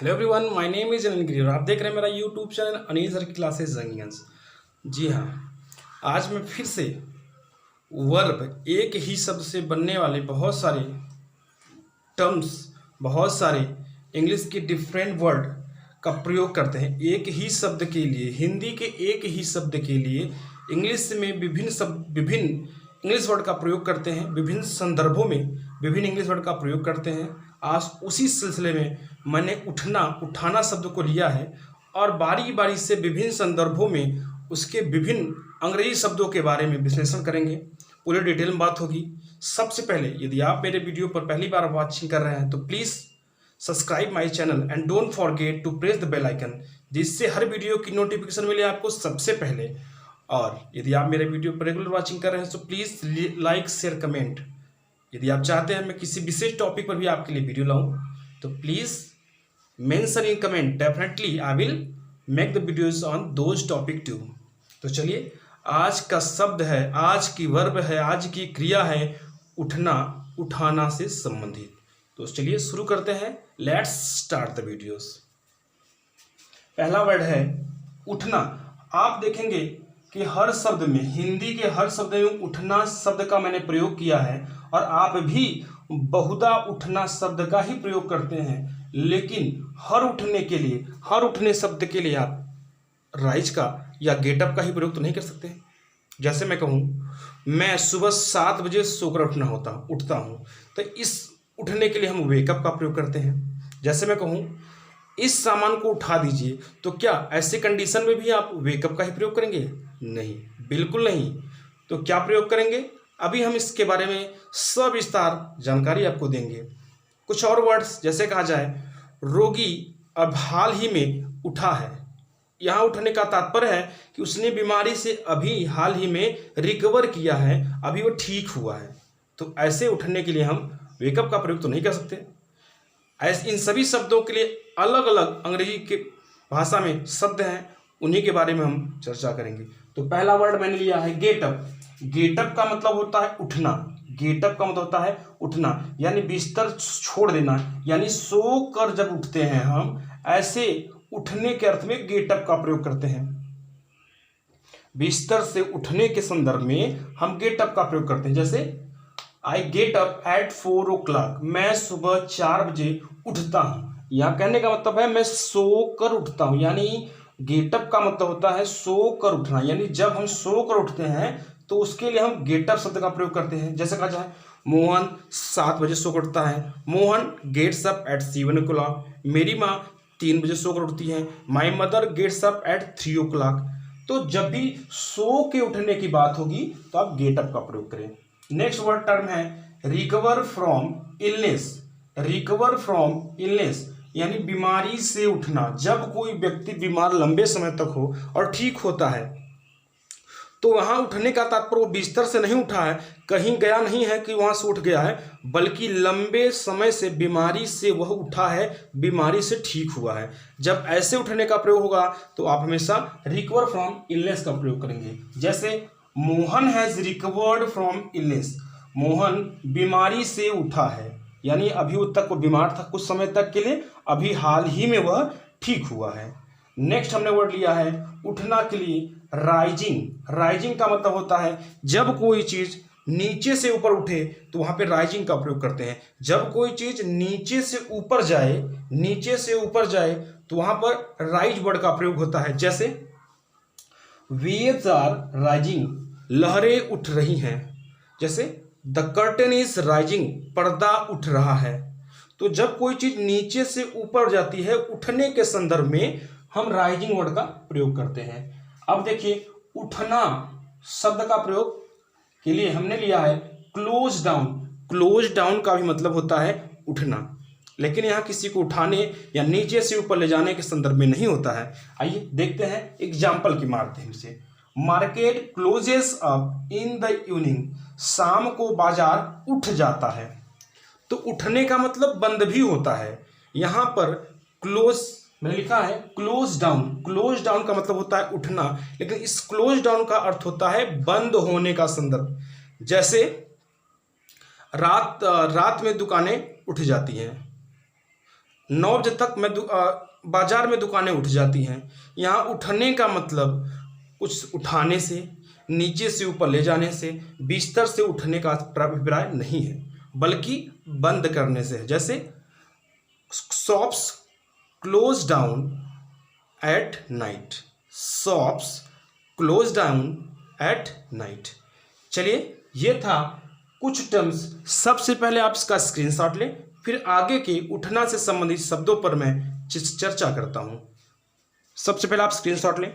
Hello everyone, my name is Anil Giri और आप देख रहे हैं मेरा यूट्यूब चैनल अनिल सर की क्लासेस जंगियंस। जी हाँ, आज मैं फिर से वर्ब एक ही शब्द से बनने वाले बहुत सारे टर्म्स, बहुत सारे इंग्लिश के डिफरेंट वर्ड का प्रयोग करते हैं। एक ही शब्द के लिए, हिंदी के एक ही शब्द के लिए इंग्लिश में विभिन्न इंग्लिश वर्ड का प्रयोग करते हैं, विभिन्न संदर्भों में विभिन्न इंग्लिश वर्ड का प्रयोग करते हैं। आज उसी सिलसिले में मैंने उठाना शब्द को लिया है और बारी बारी से विभिन्न संदर्भों में उसके विभिन्न अंग्रेजी शब्दों के बारे में विश्लेषण करेंगे। पूरे डिटेल में बात होगी। सबसे पहले यदि आप मेरे वीडियो पर पहली बार वॉचिंग कर रहे हैं तो please subscribe my channel and don't forget to press the bell icon, जिससे हर वीडियो की नोटिफिकेशन मिले आपको सबसे पहले। और यदि आप मेरे वीडियो पर रेगुलर वॉचिंग कर रहे हैं तो प्लीज़ लाइक शेयर कमेंट। यदि आप चाहते हैं मैं किसी विशेष टॉपिक पर भी आपके लिए वीडियो लाऊं तो please mention in comment, definitely I will make the videos on those topic too. तो चलिए, आज का शब्द है, आज की वर्ब है, आज की क्रिया है उठना, उठाना से संबंधित। तो चलिए शुरू करते हैं। Let's start the videos. पहला वर्ड है उठना। आप देखेंगे कि हर शब्द में, हिंदी के हर शब्द में उठना शब्द का मैंने प्रयोग किया है और आप भी बहुधा उठना शब्द का ही प्रयोग करते हैं। लेकिन हर उठने शब्द के लिए आप राइज का या गेटअप का ही प्रयोग तो नहीं कर सकते। जैसे मैं कहूँ मैं सुबह 7 बजे सोकर उठता हूँ, तो इस उठने के लिए हम वेकअप का प्रयोग करते हैं। जैसे मैं कहूँ इस सामान को उठा दीजिए, तो क्या ऐसे कंडीशन में भी आप वेकअप का ही प्रयोग करेंगे? नहीं, बिल्कुल नहीं। तो क्या प्रयोग करेंगे? अभी हम इसके बारे में सविस्तार जानकारी आपको देंगे। कुछ और वर्ड्स, जैसे कहा जाए रोगी अब हाल ही में उठा है। यहाँ उठने का तात्पर्य है कि उसने बीमारी से अभी हाल ही में रिकवर किया है, अभी वो ठीक हुआ है। तो ऐसे उठने के लिए हम वेकअप का प्रयोग तो नहीं कर सकते। ऐसे इन सभी शब्दों के लिए अलग अलग अंग्रेजी के भाषा में शब्द हैं, उन्हीं के बारे में हम चर्चा करेंगे। तो पहला वर्ड मैंने लिया है गेटअप। गेटअप का मतलब होता है उठना। गेटअप का मतलब होता है उठना, यानी बिस्तर छोड़ देना, यानी सो कर जब उठते हैं हम, ऐसे उठने के अर्थ में गेटअप का प्रयोग करते हैं। बिस्तर से उठने के संदर्भ में हम गेटअप का प्रयोग करते हैं। जैसे I get up at 4 o'clock, मैं सुबह 4 बजे उठता हूँ। यहाँ कहने का मतलब है मैं सो कर उठता हूँ, यानी गेटअप का मतलब होता है सो कर उठना, यानी जब हम सो कर उठते हैं तो उसके लिए हम गेटअप शब्द का प्रयोग करते हैं। जैसे कहा जाए मोहन 7 बजे सोकर उठता है। Mohan gets up at 7 o'clock। मेरी माँ 3 बजे सोकर उठती है। My mother gets up at 3 o'clock। तो जब भी सो के उठने की बात होगी तो आप गेटअप का प्रयोग करें। नेक्स्ट वर्ड टर्म है recover from illness. Recover from illness यानी बीमारी से उठना। जब कोई व्यक्ति बीमार लंबे समय तक हो और ठीक होता है तो वहां उठने का तात्पर्य वो बिस्तर से नहीं उठा है, कहीं गया नहीं है कि वहां से उठ गया है, बल्कि लंबे समय से बीमारी से वह उठा है, बीमारी से ठीक हुआ है। जब ऐसे उठने का प्रयोग होगा तो आप हमेशा रिकवर फ्रॉम इलनेस का प्रयोग करेंगे। जैसे Mohan has recovered from illness. Mohan बीमारी से उठा है, यानी अभी तक वो बीमार था कुछ समय तक के लिए, अभी हाल ही में वह ठीक हुआ है। नेक्स्ट हमने वर्ड लिया है उठना के लिए राइजिंग। राइजिंग का मतलब होता है जब कोई चीज नीचे से ऊपर उठे तो वहां पे राइजिंग का प्रयोग करते हैं। जब कोई चीज नीचे से ऊपर जाए तो वहां पर राइज वर्ड का प्रयोग होता है। जैसे वेव्स आर राइजिंग, लहरें उठ रही हैं। जैसे द कर्टेन इज राइजिंग, पर्दा उठ रहा है। तो जब कोई चीज नीचे से ऊपर जाती है, उठने के संदर्भ में हम राइजिंग वर्ड का प्रयोग करते हैं। अब देखिए उठना शब्द का प्रयोग के लिए हमने लिया है क्लोज डाउन। क्लोज डाउन का भी मतलब होता है उठना, लेकिन यहाँ किसी को उठाने या नीचे से ऊपर ले जाने के संदर्भ में नहीं होता है। आइए देखते हैं एग्जाम्पल के माध्यम से। Market closes up in the evening, शाम को बाजार उठ जाता है। तो उठने का मतलब बंद भी होता है। यहाँ पर क्लोज मैंने लिखा है क्लोज डाउन। क्लोज डाउन का मतलब होता है उठना, लेकिन इस क्लोज डाउन का अर्थ होता है बंद होने का संदर्भ। जैसे रात में दुकानें उठ जाती हैं। 9 बजे तक बाजार में दुकानें उठ जाती हैं। यहाँ उठने का मतलब कुछ उठाने से, नीचे से ऊपर ले जाने से, बिस्तर से उठने का अभिप्राय नहीं है, बल्कि बंद करने से है। जैसे shops close down at night, shops close down at night. चलिए, ये था कुछ टर्म्स। सबसे पहले आप इसका स्क्रीनशॉट लें, फिर आगे के उठना से संबंधित शब्दों पर मैं चर्चा करता हूं। सबसे पहले आप स्क्रीनशॉट लें।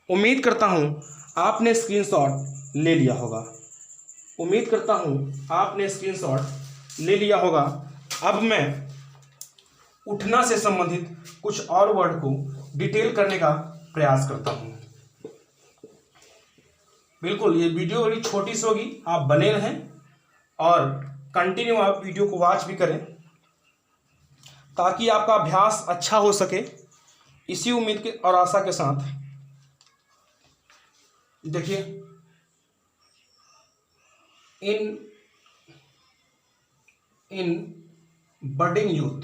उम्मीद करता हूं आपने स्क्रीनशॉट ले लिया होगा। उम्मीद करता हूं आपने स्क्रीनशॉट ले लिया होगा। अब मैं उठना से संबंधित कुछ और वर्ड को डिटेल करने का प्रयास करता हूं। बिल्कुल, ये वीडियो बड़ी छोटी सी होगी, आप बने रहें और कंटिन्यू आप वीडियो को वॉच भी करें ताकि आपका अभ्यास अच्छा हो सके। इसी उम्मीद के और आशा के साथ देखिए, इन बडिंग यूथ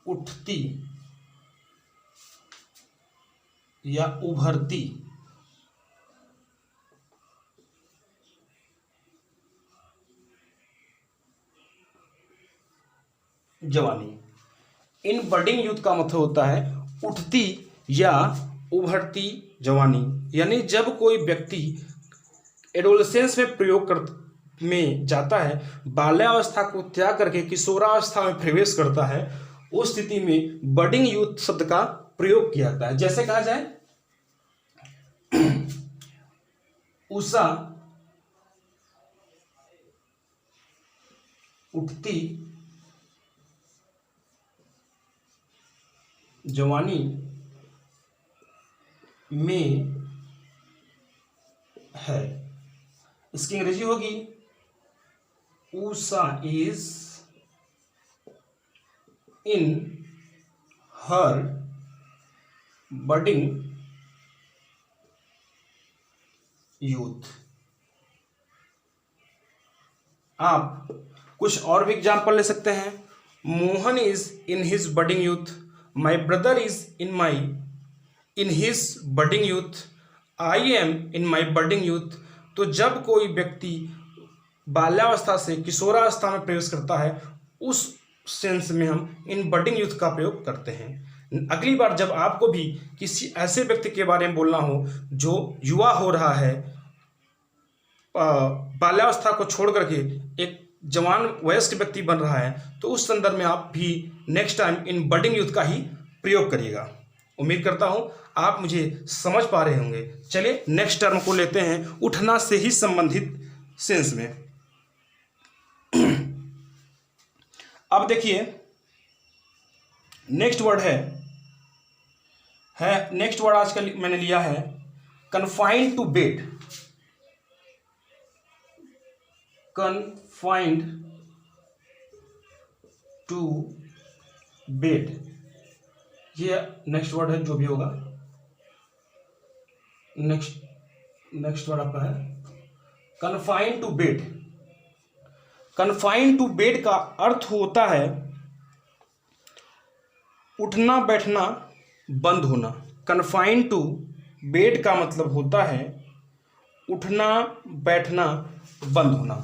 उठती या उभरती जवानी। इन बडिंग यूथ का मतलब होता है उठती या उभरती जवानी। यानी जब कोई व्यक्ति एडोलसेंस में में जाता है, बाल्यावस्था को त्याग करके किशोरावस्था में प्रवेश करता है, उस स्थिति में बडिंग यूथ शब्द का प्रयोग किया जाता है। जैसे कहा जाए उषा उठती जवानी में है। इसकी अंग्रेजी होगी Usha is in her budding youth. आप कुछ और भी एग्जाम्पल ले सकते हैं। Mohan is in his budding youth, my brother is in his budding youth, I am in my budding youth. तो जब कोई व्यक्ति बाल्यावस्था से किशोरावस्था में प्रवेश करता है, उस सेंस में हम इन बडिंग यूथ का प्रयोग करते हैं। अगली बार जब आपको भी किसी ऐसे व्यक्ति के बारे में बोलना हो जो युवा हो रहा है, बाल्यावस्था को छोड़ करके एक जवान वयस्क व्यक्ति बन रहा है, तो उस संदर्भ में आप भी next time in budding youth का ही प्रयोग करिएगा। उम्मीद करता हूं आप मुझे समझ पा रहे होंगे। चलिए नेक्स्ट टर्म को लेते हैं उठना से ही संबंधित सेंस में। अब देखिए, नेक्स्ट वर्ड नेक्स्ट वर्ड आज का मैंने लिया है confined to bed. Confined to bed, ये नेक्स्ट वर्ड है, जो भी होगा नेक्स्ट वर्ड आपका है confined to bed. Confined to bed का अर्थ होता है उठना बैठना बंद होना। कन्फाइंड टू बेड का मतलब होता है उठना बैठना बंद होना।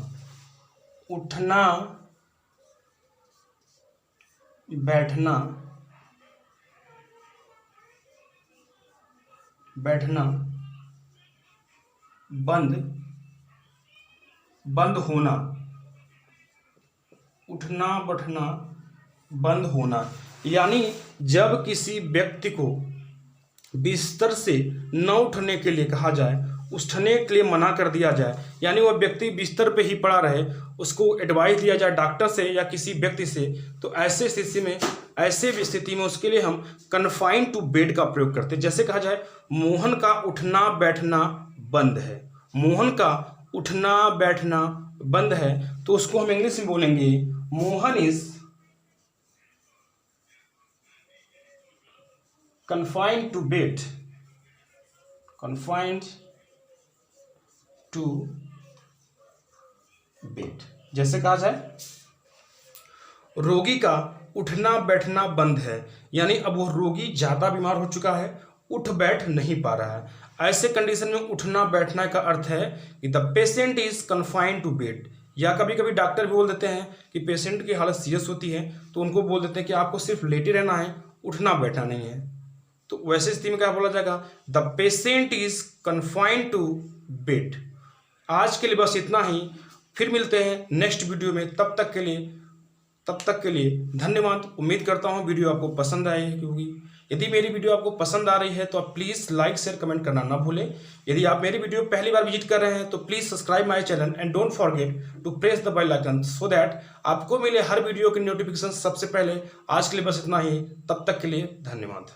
उठना बैठना बंद होना। उठना बैठना बंद होना यानी जब किसी व्यक्ति को बिस्तर से न उठने के लिए कहा जाए, उठने के लिए मना कर दिया जाए, यानी वह व्यक्ति बिस्तर पे ही पड़ा रहे, उसको एडवाइस दिया जाए डॉक्टर से या किसी व्यक्ति से, तो ऐसे स्थिति में उसके लिए हम कन्फाइंड टू बेड का प्रयोग करते हैं। जैसे कहा जाए मोहन का उठना बैठना बंद है। मोहन का उठना बैठना बंद है, तो उसको हम इंग्लिश में बोलेंगे Mohan is confined to bed. confined to bed। जैसे कहा जाए रोगी का उठना बैठना बंद है, यानी अब वो रोगी ज्यादा बीमार हो चुका है, उठ बैठ नहीं पा रहा है। ऐसे कंडीशन में उठना बैठना का अर्थ है कि the patient is confined to bed. या कभी कभी डॉक्टर भी बोल देते हैं कि पेशेंट की हालत सीरियस होती है तो उनको बोल देते हैं कि आपको सिर्फ लेटे रहना है, उठना बैठना नहीं है। तो वैसे स्थिति में क्या बोला जाएगा, the patient is confined to bed. आज के लिए बस इतना ही, फिर मिलते हैं नेक्स्ट वीडियो में। तब तक के लिए धन्यवाद। उम्मीद करता हूँ वीडियो आपको पसंद आए, क्योंकि यदि मेरी वीडियो आपको पसंद आ रही है तो आप प्लीज़ लाइक शेयर कमेंट करना ना भूलें। यदि आप मेरी वीडियो पहली बार विजिट कर रहे हैं तो please subscribe my channel and don't forget to press the bell icon so that आपको मिले हर वीडियो की नोटिफिकेशन सबसे पहले। आज के लिए बस इतना ही, तब तक के लिए धन्यवाद।